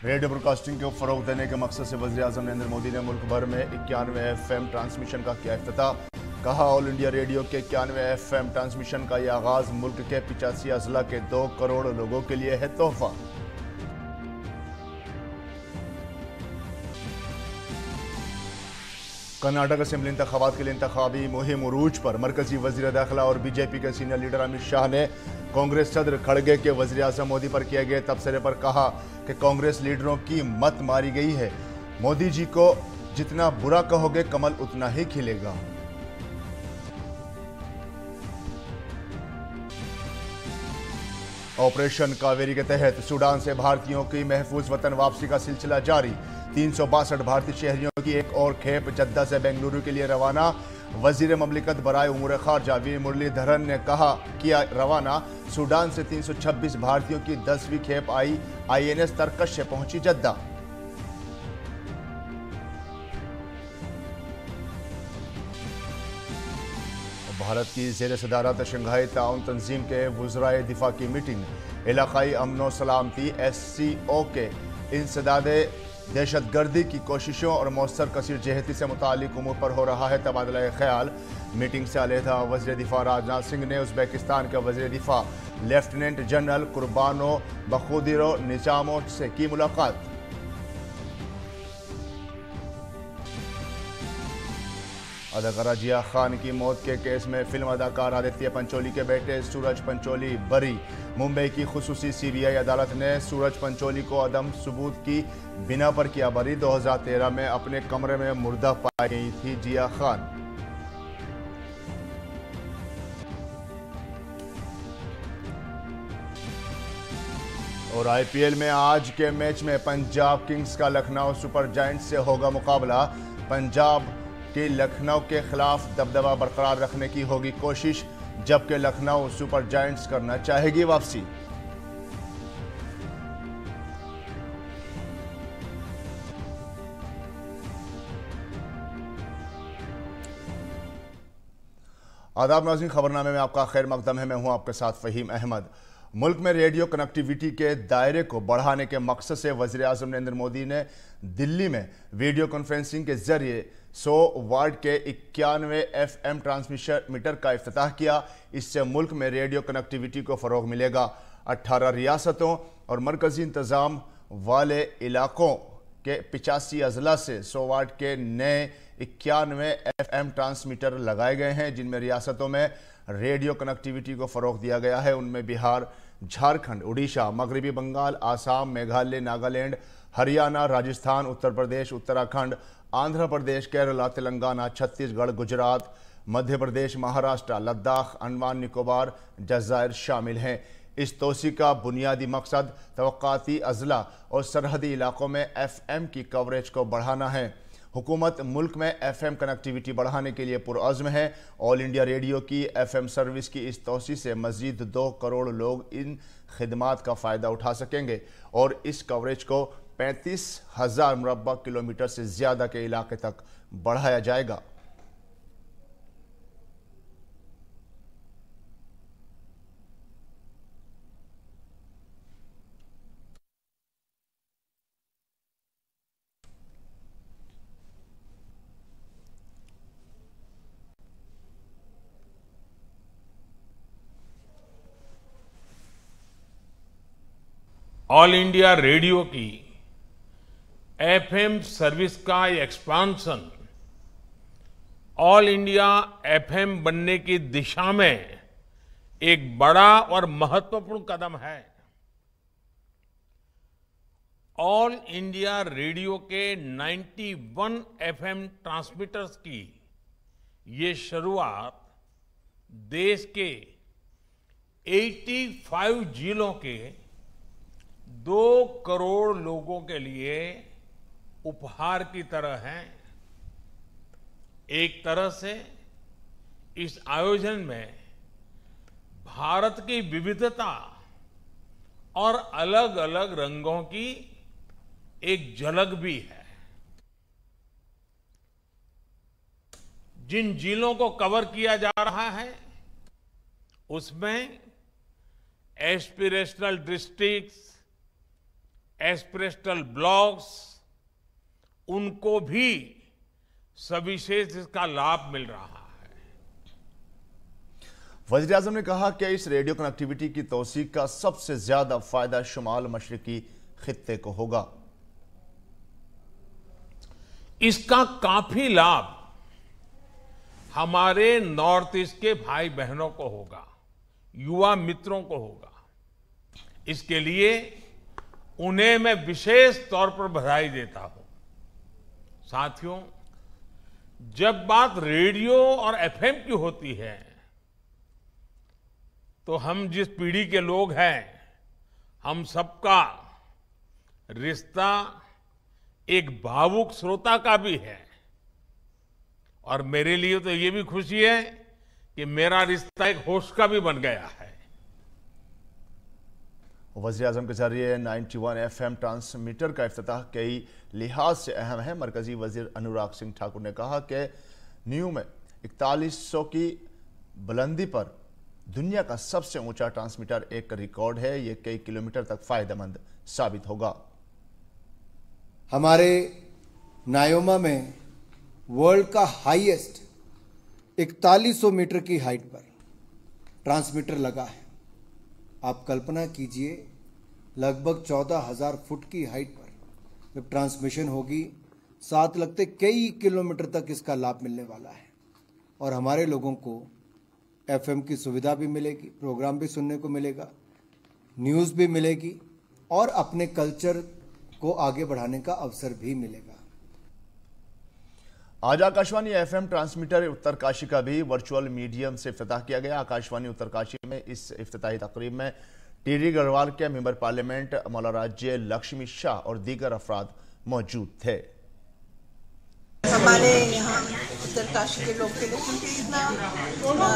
Radio broadcasting को फरोग देने के मकसद से वज़ीर-ए-आज़म नरेंद्र मोदी ने मुल्क भर में 91 FM ट्रांसमिशन का किया इफ्तिताह। कहा, ऑल इंडिया रेडियो के 91 FM ट्रांसमिशन का यह आगाज मुल्क के 85 अजला के 2 करोड़ लोगों के लिए है तोहफा। कर्नाटक असेंबली इंतखाबात के लिए इंतखाबी मुहिम उरूज पर। मरकजी वज़ीर दाखिला और बीजेपी के सीनियर लीडर अमित शाह ने कांग्रेस सदर खड़गे के वज़ीर-ए-आज़म मोदी पर किए गए तबसरे पर कहा कि कांग्रेस लीडरों की मत मारी गई है। मोदी जी को जितना बुरा कहोगे कमल उतना ही खिलेगा। ऑपरेशन कावेरी के तहत सूडान से भारतीयों की महफूज वतन वापसी का सिलसिला जारी। 362 भारतीय शहरियों की एक और खेप जद्दा से बेंगलुरु के लिए रवाना। वजीर ममलिकत बराए उमूर खारजा वी मुरलीधरन ने किया रवाना। सूडान से 326 भारतीयों की 10वीं खेप INS तरकश से पहुंची जद्दा। भारत की ज़ेर सदारत शंघाई ताउन तंजीम के वुज़राए दिफा की मीटिंग। इलाकाई अमन सलामती SCO के इंसदाद दहशतगर्दी की कोशिशों और मौसर कसीर जहती से मुतालिक उमूर पर हो रहा है तबादला ख्याल। मीटिंग से अलहदा वज़ीर दिफा राजनाथ सिंह ने उज़्बेकिस्तान के वज़ीर दिफा लेफ्टिनेंट जनरल कुर्बानो बखुदिरो निजामो से की मुलाकात। अदाकारा जिया खान की मौत के केस में फिल्म अदाकार आदित्य पंचोली के बेटे सूरज पंचोली बरी। मुंबई की खुसूसी CBI अदालत ने सूरज पंचोली को अदम सबूत की बिना पर किया बरी। 2013 में अपने कमरे में मुर्दा पाई गई थी जिया खान। और IPL में आज के मैच में पंजाब किंग्स का लखनऊ सुपर जायंट्स से होगा मुकाबला। पंजाब कि लखनऊ के खिलाफ दबदबा बरकरार रखने की होगी कोशिश, जबकि लखनऊ सुपर जायंट्स करना चाहेगी वापसी। आदाब नाज़रीन, खबरनामे में आपका खैर मकदम है। मैं हूं आपके साथ फ़हीम अहमद। मुल्क में रेडियो कनेक्टिविटी के दायरे को बढ़ाने के मकसद से वज़ीर-ए-आज़म नरेंद्र मोदी ने दिल्ली में वीडियो कॉन्फ्रेंसिंग के जरिए 100 वाट के 91 FM ट्रांसमीटर का इफ्तिताह किया। इससे मुल्क में रेडियो कनेक्टिविटी को फ़रोग मिलेगा। 18 रियासतों और मरकज़ी इंतज़ाम वाले इलाकों के 85 अजला से 100 वाट के नए 91 FM ट्रांसमीटर लगाए गए हैं, जिनमें रियासतों में रेडियो कनेक्टिविटी को फ़रोग दिया गया है। उनमें बिहार, झारखंड, उड़ीसा, मगरबी बंगाल, आसाम, मेघालय, नागालैंड, हरियाणा, राजस्थान, उत्तर प्रदेश, उत्तराखंड, आंध्र प्रदेश, केरला, तेलंगाना, छत्तीसगढ़, गुजरात, मध्य प्रदेश, महाराष्ट्र, लद्दाख, अंडमान निकोबार, जज़ायर शामिल हैं। इस तोसी का बुनियादी मकसद तवक्काती अजला और सरहदी इलाकों में FM की कवरेज को बढ़ाना है। हुकूमत मुल्क में FM कनेक्टिविटी बढ़ाने के लिए पुरअज़्म है। ऑल इंडिया रेडियो की FM सर्विस की इस तोसी से मज़ीद 2 करोड़ लोग इन खिदमात का फ़ायदा उठा सकेंगे और इस कवरेज को 35,000 मुरब्बा किलोमीटर से ज़्यादा के इलाके तक बढ़ाया जाएगा। ऑल इंडिया रेडियो की FM सर्विस का एक्सपांशन ऑल इंडिया FM बनने की दिशा में एक बड़ा और महत्वपूर्ण कदम है। ऑल इंडिया रेडियो के 91 FM ट्रांसमीटर्स की ये शुरुआत देश के 85 जिलों के 2 करोड़ लोगों के लिए उपहार की तरह है। एक तरह से इस आयोजन में भारत की विविधता और अलग अलग रंगों की एक झलक भी है। जिन जिलों को कवर किया जा रहा है उसमें एस्पिरेशनल डिस्ट्रिक्ट्स, एस्पिरेशनल ब्लॉक्स, उनको भी सविशेष इसका लाभ मिल रहा है। वज़ीर आज़म ने कहा कि इस रेडियो कनेक्टिविटी की तौसीक का सबसे ज्यादा फायदा शुमाल मशरिकी खित्ते को होगा। इसका काफी लाभ हमारे नॉर्थ ईस्ट के भाई बहनों को होगा, युवा मित्रों को होगा। इसके लिए उन्हें मैं विशेष तौर पर बधाई देता हूं। साथियों, जब बात रेडियो और एफएम की होती है तो हम जिस पीढ़ी के लोग हैं, हम सबका रिश्ता एक भावुक श्रोता का भी है। और मेरे लिए तो ये भी खुशी है कि मेरा रिश्ता एक होस्ट का भी बन गया है। वज़ीर आज़म के जरिए 91 FM ट्रांसमीटर का इफ्तिताह कई लिहाज से अहम है। मरकजी वजीर अनुराग सिंह ठाकुर ने कहा कि न्यू में 4100 की बुलंदी पर दुनिया का सबसे ऊंचा ट्रांसमीटर एक रिकॉर्ड है। ये कई किलोमीटर तक फायदेमंद साबित होगा। हमारे नायोमा में वर्ल्ड का हाईएस्ट 4100 मीटर की हाइट पर ट्रांसमीटर लगा है। आप कल्पना कीजिए, लगभग 14,000 फुट की हाइट पर जब ट्रांसमिशन होगी, साथ लगते कई किलोमीटर तक इसका लाभ मिलने वाला है। और हमारे लोगों को एफएम की सुविधा भी मिलेगी, प्रोग्राम भी सुनने को मिलेगा, न्यूज़ भी मिलेगी और अपने कल्चर को आगे बढ़ाने का अवसर भी मिलेगा। आज आकाशवाणी एफएम ट्रांसमीटर उत्तरकाशी का भी वर्चुअल मीडियम से इफ्तिताह किया गया। आकाशवाणी उत्तरकाशी में इस इफ्तिताही तकरीब में टिहरी गढ़वाल के मेंबर पार्लियामेंट मौला राज्य लक्ष्मी शाह और दीगर अफराद मौजूद थे। हमारे यहाँ उत्तरकाशी के लोग थे, लेकिन इतना पूरा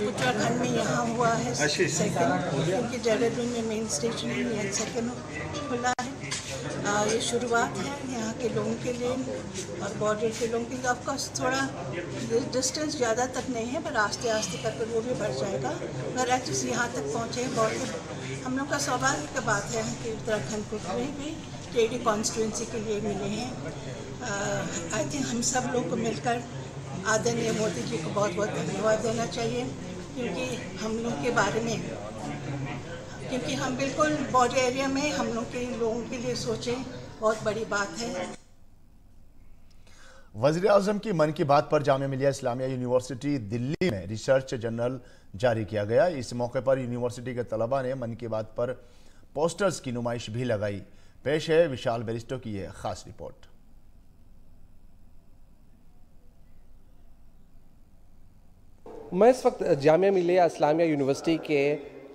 उत्तराखंड में यहाँ हुआ है सेकंड, क्योंकि देहरादून में मेन स्टेशन में सेकंड खुला है। ये शुरुआत है यहाँ के लोगों के लिए और बॉर्डर के लोगों के लिए। ऑफकोर्स थोड़ा डिस्टेंस ज़्यादा तक नहीं है, पर आस्ते आस्ते करके वो भी बढ़ जाएगा। अगर एक्चुअली यहाँ तक पहुँचे बॉर्डर, हम लोग का सौभाग्य की बात है कि उत्तराखंड को भी टेढ़ी कॉन्स्टिट्यूंसी के लिए मिले हैं। आई थिंक हम सब लोग को मिलकर आदरणीय मोदी जी को बहुत बहुत धन्यवाद देना चाहिए, क्योंकि हम लोग के बारे में, क्योंकि हम बिल्कुल बॉर्डर एरिया में हम लोग के लोगों के लिए सोचें, बहुत बड़ी बात है। वज़ीर आज़म की मन की बात पर जामिया मिलिया इस्लामिया यूनिवर्सिटी दिल्ली में रिसर्च जर्नल जारी किया गया। इस मौके पर यूनिवर्सिटी के तलबा ने मन की बात पर पोस्टर्स की नुमाइश भी लगाई। पेश है विशाल बेरिस्टो की यह खास रिपोर्ट। मैं इस वक्त जामिया मिलिया इस्लामिया यूनिवर्सिटी के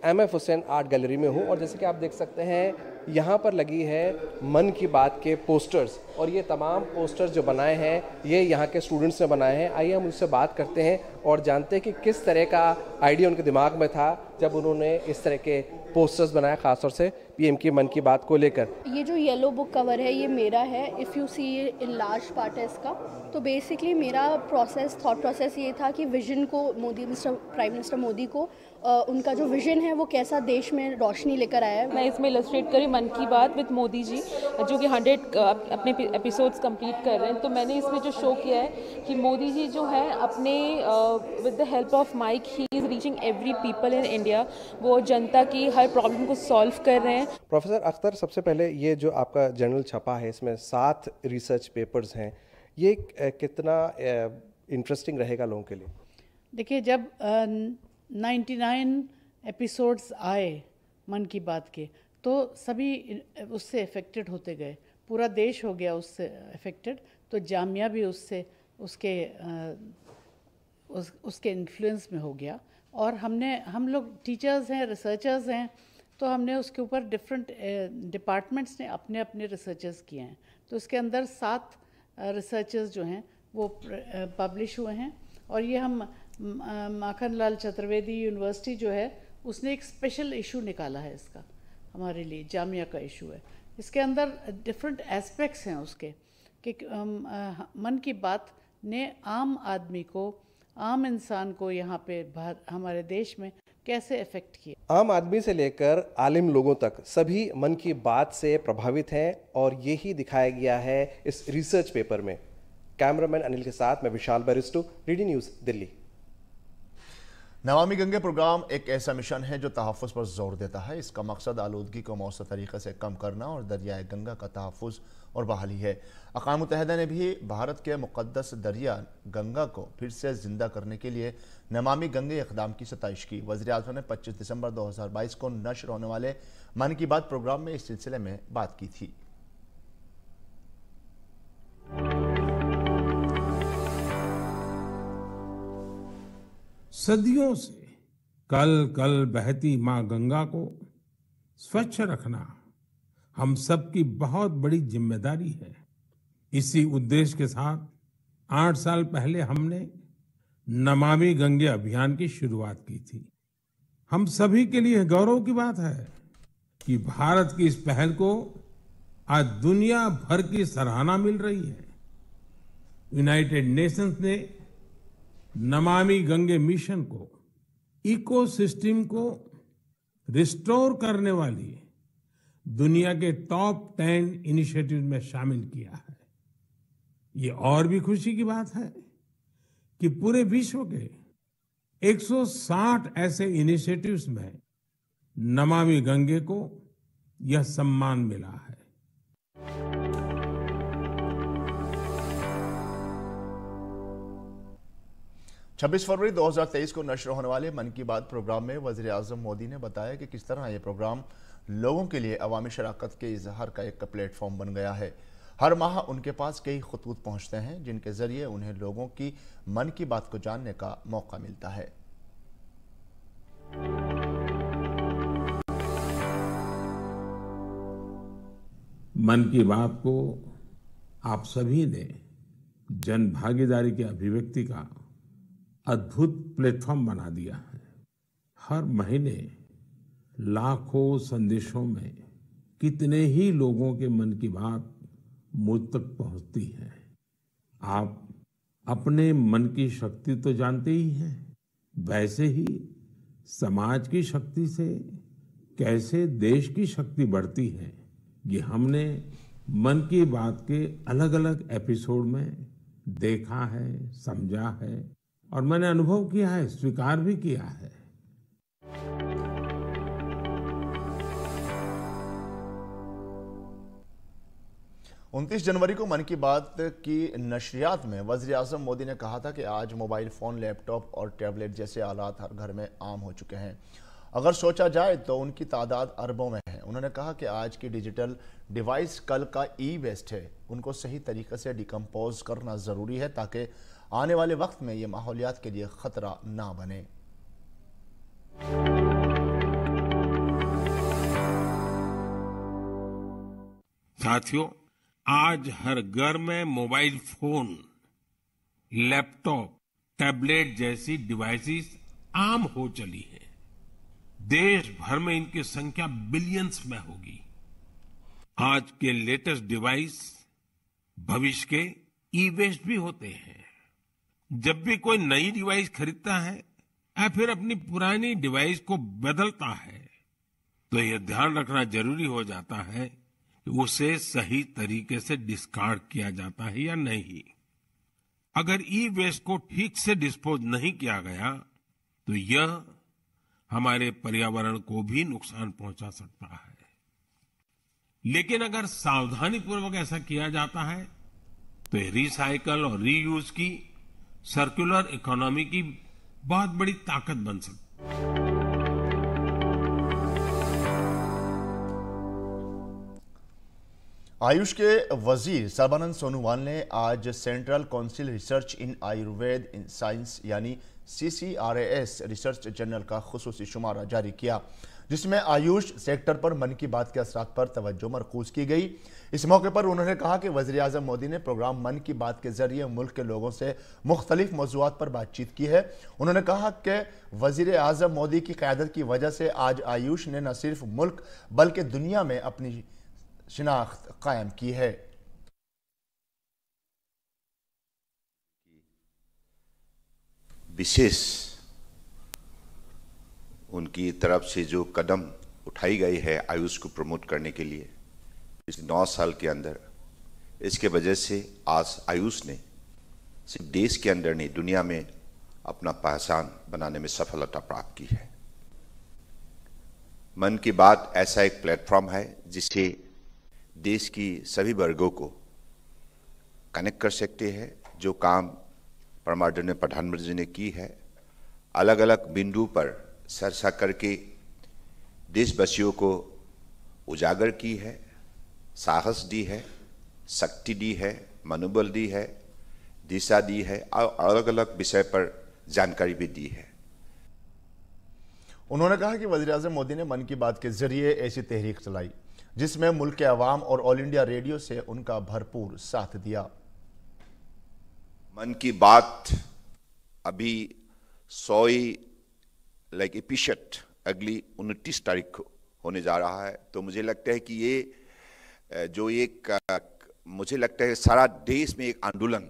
एमएफ हुसैन आर्ट गैलरी में हूँ और जैसे कि आप देख सकते हैं यहाँ पर लगी है मन की बात के पोस्टर्स, और ये तमाम पोस्टर्स जो बनाए हैं ये यहाँ के स्टूडेंट्स ने बनाए हैं। आइए हम उनसे बात करते हैं और जानते हैं कि किस तरह का आइडिया उनके दिमाग में था जब उन्होंने इस तरह के पोस्टर्स बनाए, खासतौर से पीएम की मन की बात को लेकर। ये जो येलो बुक कवर है ये मेरा है। If you see in large part है इसका। तो बेसिकली मेरा थॉट प्रोसेस ये था कि विजन को प्राइम मिनिस्टर मोदी को उनका जो विजन है वो कैसा देश में रोशनी लेकर आया है। मैं इसमें इलस्ट्रेट करी मन की बात विद मोदी जी, जो कि 100 अपने एपिसोड्स कंप्लीट कर रहे हैं। तो मैंने इसमें जो शो किया है कि मोदी जी जो है अपने with the help of mike he is reaching every people in India. वो जनता की हर प्रॉब्लम को सॉल्व कर रहे हैं। प्रोफेसर अख्तर, सबसे पहले ये जो आपका जर्नल छपा है इसमें 7 रिसर्च पेपर्स हैं, ये कितना इंटरेस्टिंग रहेगा लोगों के लिए? देखिए, जब 99 एपिसोड्स आए मन की बात के तो सभी उससे अफेक्टेड होते गए, पूरा देश हो गया उससे अफेक्टेड। तो जामिया भी उसके इन्फ्लुएंस में हो गया। और हम लोग टीचर्स हैं, रिसर्चर्स हैं, तो हमने उसके ऊपर डिफरेंट डिपार्टमेंट्स ने अपने अपने रिसर्चेस किए हैं। तो इसके अंदर 7 रिसर्चेस जो हैं वो पब्लिश हुए हैं। और ये हम माखन लाल चतुर्वेदी यूनिवर्सिटी जो है उसने एक स्पेशल इशू निकाला है इसका, हमारे लिए जामिया का इशू है। इसके अंदर डिफरेंट एस्पेक्ट्स हैं उसके कि मन की बात ने आम आदमी को, आम इंसान को यहाँ पे हमारे देश में कैसे अफेक्ट किया। आम आदमी से लेकर आलिम लोगों तक सभी मन की बात से प्रभावित हैं और यही दिखाया गया है इस रिसर्च पेपर में। कैमरामैन अनिल के साथ मैं विशाल Bairstow, DD news, Delhi. Namami Gange programme एक ऐसा मिशन है जो तहफ़्फ़ुज़ पर जोर देता है। इसका मकसद आलूदगी को मौसर तरीके से कम करना और दरियाए गंगा का तहफ़्फ़ुज़ और बहाली है। अक़वाम मुत्तहिदा ने भी भारत के मुक़द्दस दरिया गंगा को फिर से ज़िंदा करने के लिए नमामि गंगे इक़दाम की सताइश की। वज़ीर-ए-आज़म ने 25 दिसंबर 2022 को नश्र होने वाले मन की बात प्रोग्राम में इस सिलसिले में बात की थी। सदियों से कल कल बहती मां गंगा को स्वच्छ रखना हम सबकी बहुत बड़ी जिम्मेदारी है। इसी उद्देश्य के साथ 8 साल पहले हमने नमामि गंगे अभियान की शुरुआत की थी। हम सभी के लिए गौरव की बात है कि भारत की इस पहल को आज दुनिया भर की सराहना मिल रही है। यूनाइटेड नेशंस ने नमामि गंगे मिशन को इकोसिस्टम को रिस्टोर करने वाली दुनिया के टॉप 10 इनिशिएटिव में शामिल किया है। ये और भी खुशी की बात है कि पूरे विश्व के 160 ऐसे इनिशिएटिव्स में नमामि गंगे को यह सम्मान मिला है। 26 फरवरी 2023 को नश्र होने वाले मन की बात प्रोग्राम में वज़ीर-ए-आज़म मोदी ने बताया कि किस तरह ये प्रोग्राम लोगों के लिए अवामी शराकत के इजहार का एक प्लेटफॉर्म बन गया है। हर माह उनके पास कई खतूत पहुंचते हैं जिनके जरिए उन्हें लोगों की मन की बात को जानने का मौका मिलता है। मन की बात को आप सभी ने जन भागीदारी की अभिव्यक्ति का अद्भुत प्लेटफॉर्म बना दिया है। हर महीने लाखों संदेशों में कितने ही लोगों के मन की बात मुझ तक पहुंचती है। आप अपने मन की शक्ति तो जानते ही हैं, वैसे ही समाज की शक्ति से कैसे देश की शक्ति बढ़ती है, ये हमने मन की बात के अलग अलग एपिसोड में देखा है, समझा है और मैंने अनुभव किया है, स्वीकार भी किया है। उनतीस जनवरी को मन की बात की नशरियात में वज़ीर-ए-आज़म मोदी ने कहा था कि आज मोबाइल फ़ोन, लैपटॉप और टैबलेट जैसे आलात हर घर में आम हो चुके हैं। अगर सोचा जाए तो उनकी तादाद अरबों में है। उन्होंने कहा कि आज की डिजिटल डिवाइस कल का ई वेस्ट है। उनको सही तरीके से डिकम्पोज करना ज़रूरी है ताकि आने वाले वक्त में ये माहौलियात के लिए खतरा ना बने। साथियों, आज हर घर में मोबाइल फोन, लैपटॉप, टैबलेट जैसी डिवाइसेस आम हो चली है। देश भर में इनकी संख्या बिलियंस में होगी। आज के लेटेस्ट डिवाइस भविष्य के ई वेस्ट भी होते हैं। जब भी कोई नई डिवाइस खरीदता है या फिर अपनी पुरानी डिवाइस को बदलता है तो यह ध्यान रखना जरूरी हो जाता है कि उसे सही तरीके से डिस्कार्ड किया जाता है या नहीं। अगर ई वेस्ट को ठीक से डिस्पोज नहीं किया गया तो यह हमारे पर्यावरण को भी नुकसान पहुंचा सकता है। लेकिन अगर सावधानी पूर्वक ऐसा किया जाता है तो ये रिसाइकल और रीयूज की सर्कुलर इकोनॉमी की बहुत बड़ी ताकत बन सकती है। आयुष के वजीर सर्बानंद सोनोवाल ने आज central council research in Ayurveda in science यानी CCRAS रिसर्च जर्नल का खुसूसी शुमारा जारी किया, जिसमें आयुष सेक्टर पर मन की बात के असरात पर तवज्जो मरकूज की गई। इस मौके पर उन्होंने कहा कि वज़ीर-ए-आज़म मोदी ने प्रोग्राम मन की बात के जरिए मुल्क के लोगों से मुख्तलिफ मौज़ूआत पर बातचीत की है। उन्होंने कहा कि वज़ीर-ए-आज़म मोदी की क़यादत की वजह से आज आयुष ने न सिर्फ मुल्क बल्कि दुनिया में अपनी शिनाख्त कायम की है। विशेष उनकी उनकी तरफ से जो कदम उठाई गई है आयुष को प्रमोट करने के लिए इस 9 साल के अंदर, इसके वजह से आज आयुष ने सिर्फ देश के अंदर नहीं दुनिया में अपना पहचान बनाने में सफलता प्राप्त की है। मन की बात ऐसा एक प्लेटफॉर्म है जिससे देश की सभी वर्गों को कनेक्ट कर सकते हैं। जो काम परमाणु प्रधानमंत्री जी ने की है, अलग अलग बिंदु पर चर्चा करके देशवासियों को उजागर की है, साहस दी है, शक्ति दी है, मनोबल दी है, दिशा दी है और अलग अलग विषय पर जानकारी भी दी है। उन्होंने कहा कि वज़ीर-ए-आज़म मोदी ने मन की बात के जरिए ऐसी तहरीक चलाई जिसमें मुल्क के अवाम और ऑल इंडिया रेडियो से उनका भरपूर साथ दिया। मन की बात अभी 100 एपिसोड अगली 29 तारीख को होने जा रहा है। तो मुझे लगता है कि ये जो एक मुझे लगता है सारा देश में एक आंदोलन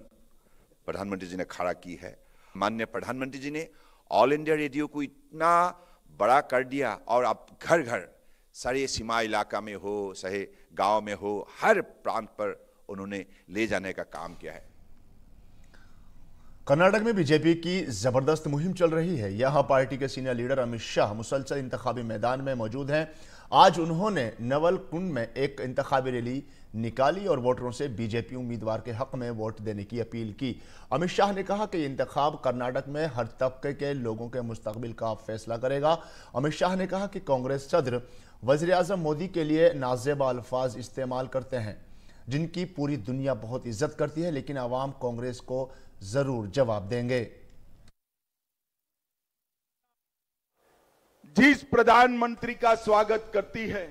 प्रधानमंत्री जी ने खड़ा की है। माननीय प्रधानमंत्री जी ने ऑल इंडिया रेडियो को इतना बड़ा कर दिया और अब घर घर सारे सीमा इलाका में हो चाहे गांव में हो हर प्रांत पर उन्होंने ले जाने का काम किया है। कर्नाटक में बीजेपी की जबरदस्त मुहिम चल रही है। यहां पार्टी के सीनियर लीडर अमित शाह मुसलसल इंतखाबी मैदान में मौजूद हैं। आज उन्होंने नवलकुंड में एक इंतखाबी रैली निकाली और वोटरों से बीजेपी उम्मीदवार के हक में वोट देने की अपील की। अमित शाह ने कहा कि इंतखाब कर्नाटक में हर तबके के लोगों के मुस्तकबिल का फैसला करेगा। अमित शाह ने कहा कि कांग्रेस सदर वज़ीर-ए-आज़म मोदी के लिए नाज़ेबा अल्फाज इस्तेमाल करते हैं जिनकी पूरी दुनिया बहुत इज्जत करती है, लेकिन आवाम कांग्रेस को जरूर जवाब देंगे। जिस प्रधानमंत्री का स्वागत करती है,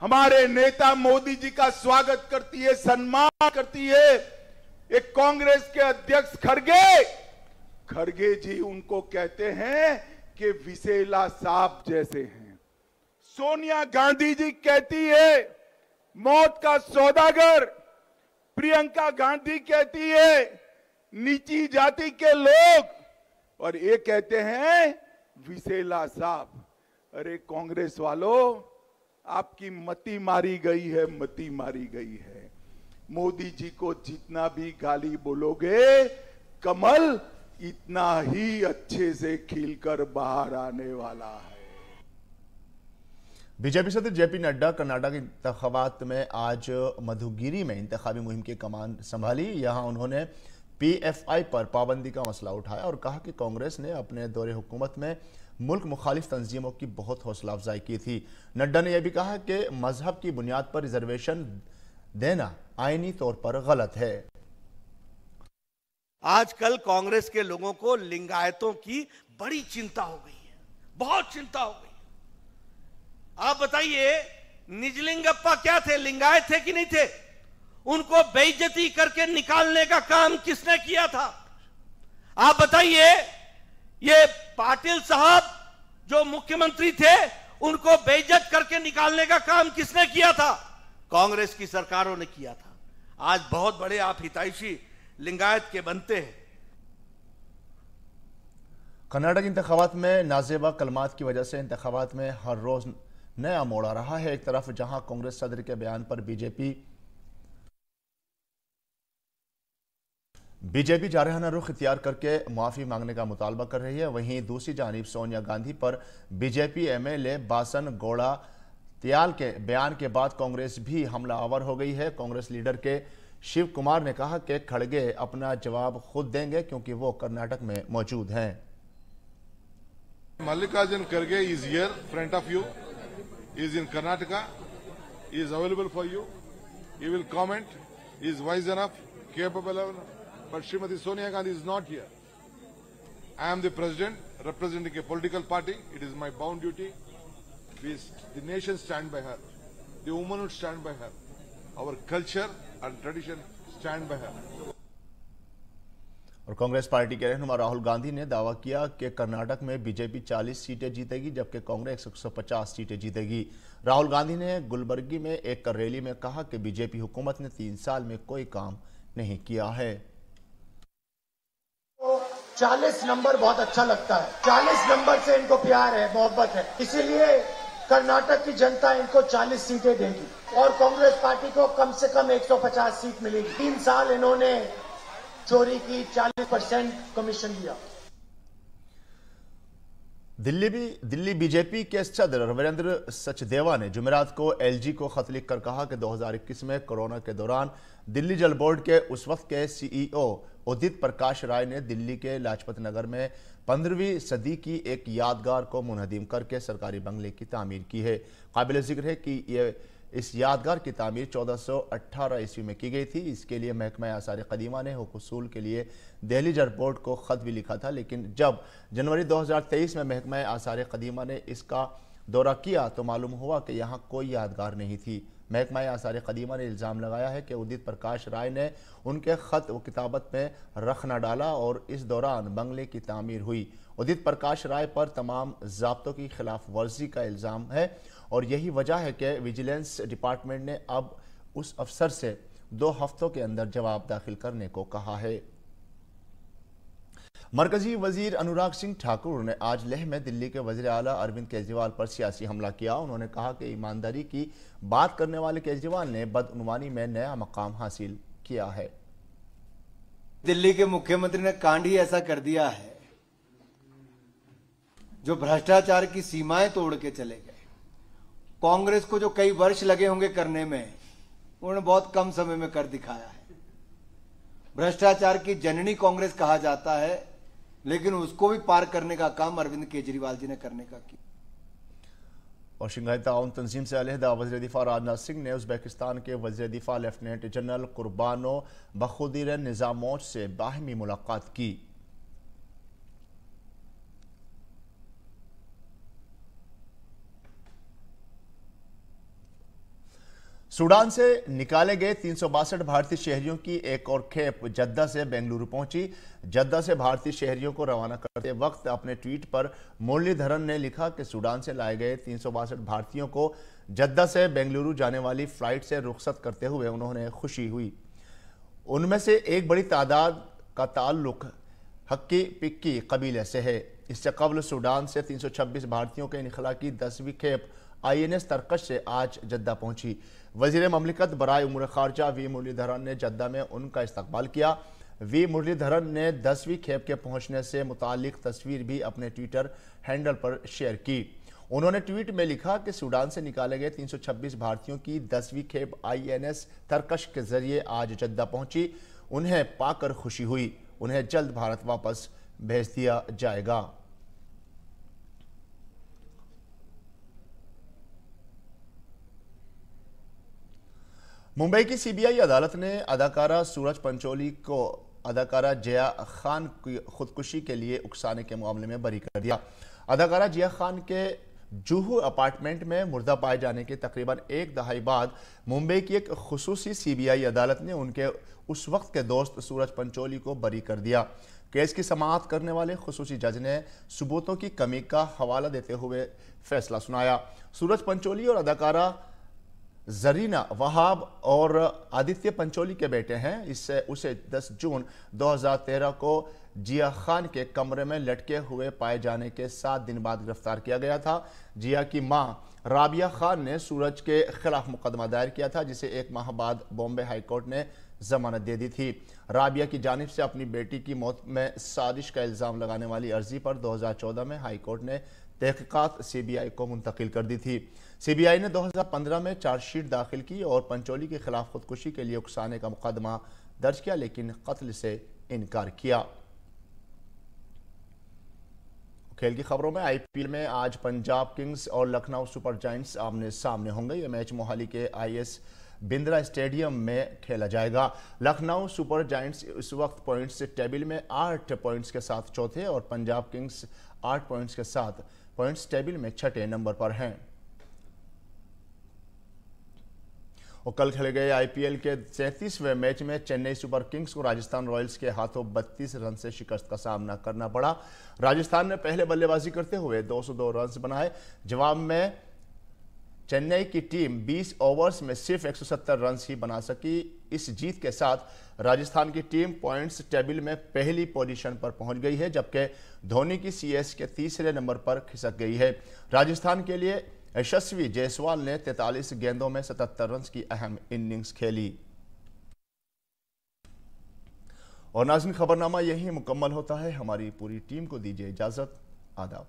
हमारे नेता मोदी जी का स्वागत करती है, सम्मान करती है, एक कांग्रेस के अध्यक्ष खड़गे जी उनको कहते हैं कि विसेला सांप जैसे हैं। सोनिया गांधी जी कहती है मौत का सौदागर, प्रियंका गांधी कहती है नीची जाति के लोग, और ये कहते हैं विसेला सांप। अरे कांग्रेस वालों, आपकी मति मारी गई है, मति मारी गई है। मोदी जी को जितना भी गाली बोलोगे, कमल इतना ही अच्छे से खिलकर बाहर आने वाला है। बीजेपी सदर जेपी नड्डा कर्नाटक इंतखाबात में आज मधुगिरी में इंतखाबी मुहिम की कमान संभाली। यहां उन्होंने पीएफआई पर पाबंदी का मसला उठाया और कहा कि कांग्रेस ने अपने दौरे हुकूमत में मुल्क मुखालिफ तंजीमों की बहुत हौसला अफजाई की थी। नड्डा ने यह भी कहा कि मजहब की बुनियाद पर रिजर्वेशन देना आईनी तौर पर गलत है। आजकल कांग्रेस के लोगों को लिंगायतों की बड़ी चिंता हो गई है, बहुत चिंता हो गई। आप बताइए, निजलिंगप्पा क्या थे, लिंगायत थे कि नहीं थे? उनको बेइज्जती करके निकालने का काम किसने किया था? आप बताइए, ये पाटिल साहब जो मुख्यमंत्री थे, उनको बेइज्जत करके निकालने का काम किसने किया था? कांग्रेस की सरकारों ने किया था। आज बहुत बड़े आप हितैषी लिंगायत के बनते हैं। कर्नाटक इंतखाबात में नाजेबा कलमात की वजह से इंतखाबात में हर रोज नया मोड़ आ रहा है। एक तरफ जहां कांग्रेस सदर के बयान पर बीजेपी जारहाना रुख इख्तियार करके माफी मांगने का मुतालबा कर रही है, वहीं दूसरी जानिब सोनिया गांधी पर बीजेपी एमएलए बासन गौड़ा त्याल के बयान के बाद कांग्रेस भी हमला आवर हो गई है। कांग्रेस लीडर के शिव कुमार ने कहा कि खड़गे अपना जवाब खुद देंगे क्योंकि वो कर्नाटक में मौजूद हैं। Mallikarjun Kharge is here, front of you. He is in Karnataka. He is available for you. He will comment. He is wise enough, capable enough. But Srimati Sonia Gandhi is not here. I am the president, representing a political party. It is my bound duty. The nation stand by her. The women would stand by her. Our culture and tradition stand by her. और Congress party के रहनुमा राहुल गांधी ने दावा किया कि कर्नाटक में BJP 40 सीटें जीतेगी जबकि कांग्रेस 150 सीटें जीतेगी। राहुल गांधी ने गुलबर्गी में एक रैली में कहा कि बीजेपी हुकूमत ने 3 साल में कोई काम नहीं किया है। 40 नंबर बहुत अच्छा लगता है। 40 नंबर से इनको प्यार है, मोहब्बत है, इसीलिए कर्नाटक की जनता इनको 40 सीटें देगी और कांग्रेस पार्टी को कम से कम 150 सीट मिलेगी। 3 साल इन्होंने चोरी की, 40% कमीशन लिया। दिल्ली बीजेपी के सदर वीरेंद्र सचदेवा ने जुमेरात को एलजी को खत लिखकर कहा कि 2021 में कोरोना के दौरान दिल्ली जल बोर्ड के उस वक्त के सीईओ उदित प्रकाश राय ने दिल्ली के लाजपत नगर में 15वीं सदी की एक यादगार को मुनहदम करके सरकारी बंगले की तामीर की है। काबिल जिक्र है कि इस यादगार की तामीर 1418 ईस्वी में की गई थी। इसके लिए महकमा आसार कदीमा ने हुसूल के लिए दिल्ली जल बोर्ड को खत भी लिखा था, लेकिन जब जनवरी 2023 में महकमा आसार कदीमा ने इसका दौरा किया तो मालूम हुआ कि यहाँ कोई यादगार नहीं थी। महकमा आसार कदीमा ने इल्ज़ाम लगाया है कि उदित प्रकाश राय ने उनके ख़त व किताबत में रख न डाला और इस दौरान बंगले की तामीर हुई। उदित प्रकाश राय पर तमाम ज़ाब्तों की खिलाफ वर्जी का इल्ज़ाम है और यही वजह है कि विजिलेंस डिपार्टमेंट ने अब उस अफसर से 2 हफ्तों के अंदर जवाब दाखिल करने को कहा है। मरकजी वजीर अनुराग सिंह ठाकुर ने आज लेह में दिल्ली के वजीर आला अरविंद केजरीवाल पर सियासी हमला किया। उन्होंने कहा कि ईमानदारी की बात करने वाले केजरीवाल ने बदउनवानी में नया मकाम हासिल किया है। दिल्ली के मुख्यमंत्री ने कांड ही ऐसा कर दिया है जो भ्रष्टाचार की सीमाएं तोड़ के चले गए। कांग्रेस को जो कई वर्ष लगे होंगे करने में, उन्होंने बहुत कम समय में कर दिखाया है। भ्रष्टाचार की जननी कांग्रेस कहा जाता है, लेकिन उसको भी पार करने का काम अरविंद केजरीवाल जी ने करने का किया। और शंघाई ताउन तंजीम से अलहदा वज़ीर दिफा राजनाथ सिंह ने उज़्बेकिस्तान के वज़ीर दिफा लेफ्टिनेंट जनरल कुर्बानो बखुदीर निज़ामोव से बाहमी मुलाकात की। सूडान से निकाले गए 362 भारतीय शहरियों की एक और खेप जद्दा से बेंगलुरु पहुंची। जद्दा से भारतीय शहरियों को रवाना करते वक्त अपने ट्वीट पर मुरलीधरन ने लिखा कि सूडान से लाए गए 362 भारतीयों को जद्दा से बेंगलुरु जाने वाली फ्लाइट से रुखसत करते हुए उन्होंने खुशी हुई। उनमें से एक बड़ी तादाद का ताल्लुक हक्की पिक्की कबीले से है। इससे कबल सूडान से 326 भारतीयों के इनखला की 10वीं खेप INS तरकश से आज जद्दा पहुंची। वजीर ममलिकत बराए उमूर खारजा वी मुरलीधरन ने जद्दा में उनका इस्तकबाल किया। वी मुरलीधरन ने 10वीं खेप के पहुंचने से मुतालिक तस्वीर भी अपने ट्विटर हैंडल पर शेयर की। उन्होंने ट्वीट में लिखा कि सूडान से निकाले गए 326 भारतीयों की 10वीं खेप INS तरकश के जरिए आज जद्दा पहुंची। उन्हें पाकर खुशी हुई। उन्हें जल्द भारत वापस भेज दिया जाएगा। मुंबई की CBI अदालत ने अदाकारा सूरज पंचोली को अदाकारा जिया खान की खुदकुशी के लिए उकसाने के मामले में बरी कर दिया। अदाकारा जिया खान के जूहू अपार्टमेंट में मुर्दा पाए जाने के तकरीबन 1 दहाई बाद मुंबई की एक खुसूसी CBI अदालत ने उनके उस वक्त के दोस्त सूरज पंचोली को बरी कर दिया। केस की समाअत करने वाले खुसूसी जज ने सबूतों की कमी का हवाला देते हुए फैसला सुनाया। सूरज पंचोली और अदाकारा जरीना वहाब और आदित्य पंचोली के बेटे हैं। इससे उसे 10 जून 2013 को जिया खान के कमरे में लटके हुए पाए जाने के 7 दिन बाद गिरफ्तार किया गया था। जिया की मां राबिया खान ने सूरज के खिलाफ मुकदमा दायर किया था, जिसे 1 माह बाद बॉम्बे हाईकोर्ट ने जमानत दे दी थी। राबिया की जानिब से अपनी बेटी की मौत में साजिश का इल्ज़ाम लगाने वाली अर्जी पर 2014 में हाईकोर्ट ने तहकीकात CBI को मुंतकिल कर दी थी। CBI ने 2015 में चार्जशीट दाखिल की और पंचोली के खिलाफ खुदकुशी के लिए उकसाने का मुकदमा दर्ज किया, लेकिन कत्ल से इनकार किया। खेल की खबरों में IPL में आज पंजाब किंग्स और लखनऊ सुपर जायंट्स आमने सामने होंगे। यह मैच मोहाली के IS बिंद्रा स्टेडियम में खेला जाएगा। लखनऊ सुपर जायंट्स इस वक्त पॉइंट्स टेबल में 8 पॉइंट्स के साथ चौथे और पंजाब किंग्स 8 पॉइंट्स के साथ पॉइंट्स टेबल में 6ठे नंबर पर हैं। और कल खेले गए IPL के 33वें मैच में चेन्नई सुपर किंग्स को राजस्थान रॉयल्स के हाथों 32 रन से शिकस्त का सामना करना पड़ा। राजस्थान ने पहले बल्लेबाजी करते हुए 202 रन बनाए। जवाब में चेन्नई की टीम 20 ओवर्स में सिर्फ 170 रन ही बना सकी। इस जीत के साथ राजस्थान की टीम पॉइंट्स टेबल में पहली पोजीशन पर पहुंच गई है, जबकि धोनी की सीएस के तीसरे नंबर पर खिसक गई है। राजस्थान के लिए यशस्वी जायसवाल ने 43 गेंदों में 77 रन की अहम इनिंग्स खेली। और नाज़रीन, खबरनामा यही मुकम्मल होता है। हमारी पूरी टीम को दीजिए इजाजत। आदाब।